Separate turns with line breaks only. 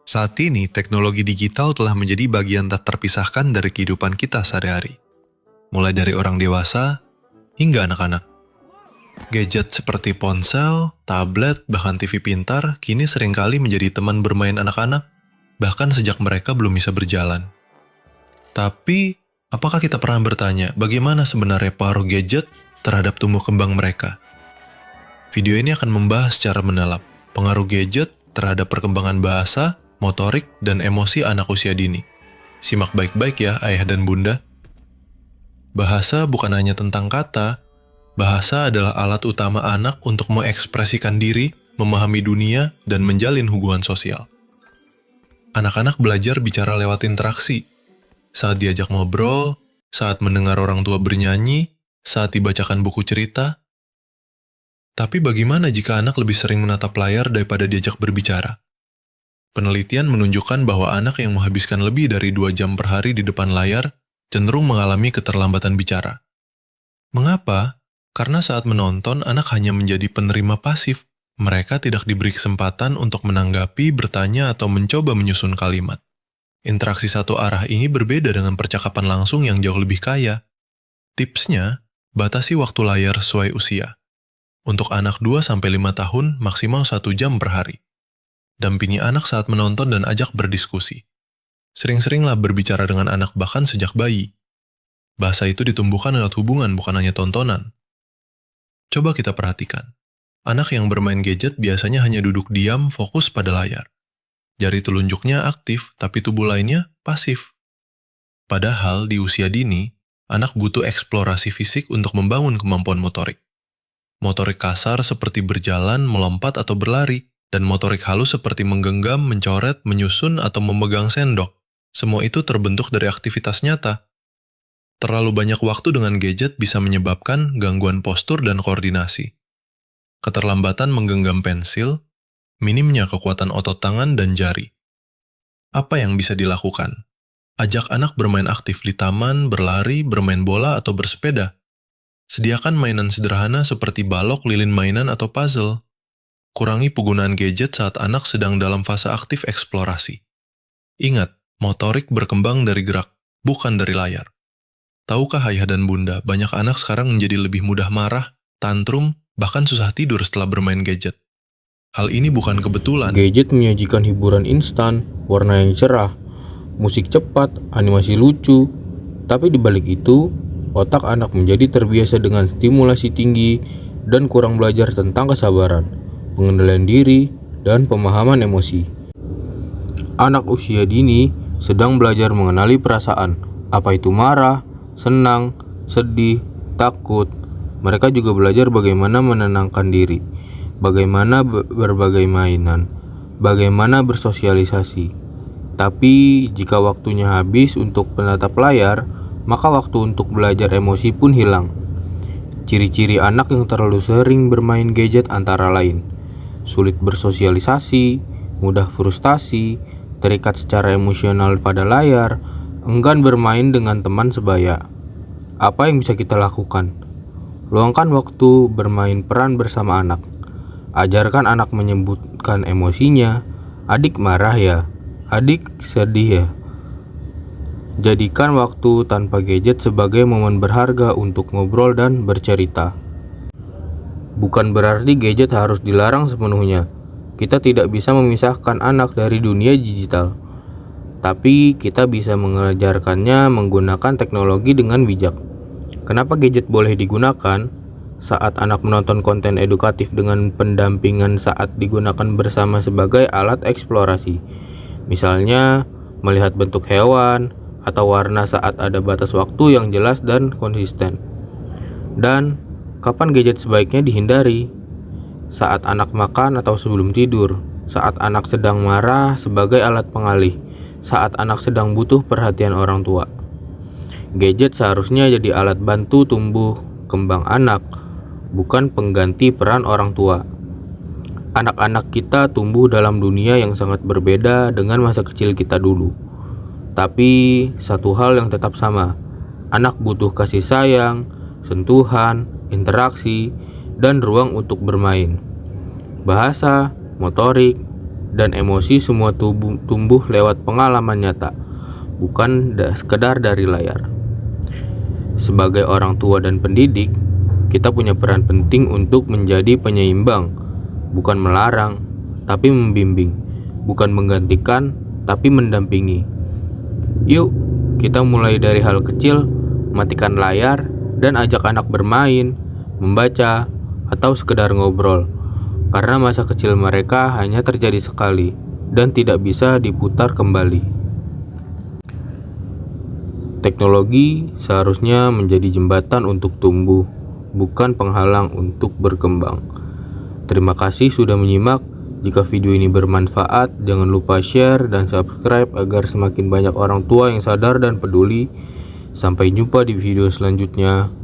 Saat ini, teknologi digital telah menjadi bagian tak terpisahkan dari kehidupan kita sehari-hari. Mulai dari orang dewasa hingga anak-anak. Gadget seperti ponsel, tablet, bahkan TV pintar kini seringkali menjadi teman bermain anak-anak, bahkan sejak mereka belum bisa berjalan. Tapi, apakah kita pernah bertanya bagaimana sebenarnya pengaruh gadget terhadap tumbuh kembang mereka? Video ini akan membahas secara mendalam pengaruh gadget terhadap perkembangan bahasa, motorik, dan emosi anak usia dini. Simak baik-baik ya ayah dan bunda. Bahasa bukan hanya tentang kata, bahasa adalah alat utama anak untuk mengekspresikan diri, memahami dunia, dan menjalin hubungan sosial. Anak-anak belajar bicara lewat interaksi. Saat diajak ngobrol, saat mendengar orang tua bernyanyi, saat dibacakan buku cerita. Tapi bagaimana jika anak lebih sering menatap layar daripada diajak berbicara? Penelitian menunjukkan bahwa anak yang menghabiskan lebih dari 2 jam per hari di depan layar cenderung mengalami keterlambatan bicara. Mengapa? Karena saat menonton, anak hanya menjadi penerima pasif. Mereka tidak diberi kesempatan untuk menanggapi, bertanya, atau mencoba menyusun kalimat. Interaksi satu arah ini berbeda dengan percakapan langsung yang jauh lebih kaya. Tipsnya, batasi waktu layar sesuai usia. Untuk anak 2-5 tahun, maksimal 1 jam per hari. Dampingi anak saat menonton dan ajak berdiskusi. Sering-seringlah berbicara dengan anak bahkan sejak bayi. Bahasa itu ditumbuhkan lewat hubungan bukan hanya tontonan. Coba kita perhatikan. Anak yang bermain gadget biasanya hanya duduk diam fokus pada layar. Jari telunjuknya aktif tapi tubuh lainnya pasif. Padahal di usia dini, anak butuh eksplorasi fisik untuk membangun kemampuan motorik. Motorik kasar seperti berjalan, melompat, atau berlari, dan motorik halus seperti menggenggam, mencoret, menyusun, atau memegang sendok. Semua itu terbentuk dari aktivitas nyata. Terlalu banyak waktu dengan gadget bisa menyebabkan gangguan postur dan koordinasi. Keterlambatan menggenggam pensil, minimnya kekuatan otot tangan dan jari. Apa yang bisa dilakukan? Ajak anak bermain aktif di taman, berlari, bermain bola, atau bersepeda. Sediakan mainan sederhana seperti balok, lilin mainan, atau puzzle. Kurangi penggunaan gadget saat anak sedang dalam fase aktif eksplorasi. Ingat, motorik berkembang dari gerak, bukan dari layar. Tahukah ayah dan bunda, banyak anak sekarang menjadi lebih mudah marah, tantrum, bahkan susah tidur setelah bermain gadget. Hal ini bukan kebetulan.
Gadget menyajikan hiburan instan, warna yang cerah, musik cepat, animasi lucu. Tapi di balik itu, otak anak menjadi terbiasa dengan stimulasi tinggi dan kurang belajar tentang kesabaran, pengendalian diri, dan pemahaman emosi. Anak usia dini sedang belajar mengenali perasaan, apa itu marah, senang, sedih, takut. Mereka juga belajar bagaimana menenangkan diri, bagaimana berbagai mainan, bagaimana bersosialisasi. Tapi jika waktunya habis untuk menatap layar, maka waktu untuk belajar emosi pun hilang. Ciri-ciri anak yang terlalu sering bermain gadget antara lain: sulit bersosialisasi, mudah frustasi, terikat secara emosional pada layar, enggan bermain dengan teman sebaya. Apa yang bisa kita lakukan? Luangkan waktu bermain peran bersama anak. Ajarkan anak menyebutkan emosinya. Adik marah ya? Adik sedih ya? Jadikan waktu tanpa gadget sebagai momen berharga untuk ngobrol dan bercerita. Bukan berarti gadget harus dilarang sepenuhnya. Kita tidak bisa memisahkan anak dari dunia digital. Tapi kita bisa mengajarkannya menggunakan teknologi dengan bijak. Kenapa gadget boleh digunakan? Saat anak menonton konten edukatif dengan pendampingan saat digunakan bersama sebagai alat eksplorasi. Misalnya, melihat bentuk hewan atau warna saat ada batas waktu yang jelas dan konsisten. Dan kapan gadget sebaiknya dihindari? Saat anak makan atau sebelum tidur, saat anak sedang marah sebagai alat pengalih, saat anak sedang butuh perhatian orang tua. Gadget seharusnya jadi alat bantu tumbuh kembang anak, bukan pengganti peran orang tua. Anak-anak kita tumbuh dalam dunia yang sangat berbeda dengan masa kecil kita dulu. Tapi satu hal yang tetap sama, anak butuh kasih sayang, sentuhan, interaksi, dan ruang untuk bermain. Bahasa, motorik, dan emosi semua tumbuh lewat pengalaman nyata, bukan sekedar dari layar. Sebagai orang tua dan pendidik, kita punya peran penting untuk menjadi penyeimbang, bukan melarang, tapi membimbing, bukan menggantikan, tapi mendampingi. Yuk, kita mulai dari hal kecil, matikan layar, dan ajak anak bermain, membaca, atau sekedar ngobrol. Karena masa kecil mereka hanya terjadi sekali, dan tidak bisa diputar kembali. Teknologi seharusnya menjadi jembatan untuk tumbuh, bukan penghalang untuk berkembang. Terima kasih sudah menyimak. Jika video ini bermanfaat, jangan lupa share dan subscribe agar semakin banyak orang tua yang sadar dan peduli. Sampai jumpa di video selanjutnya.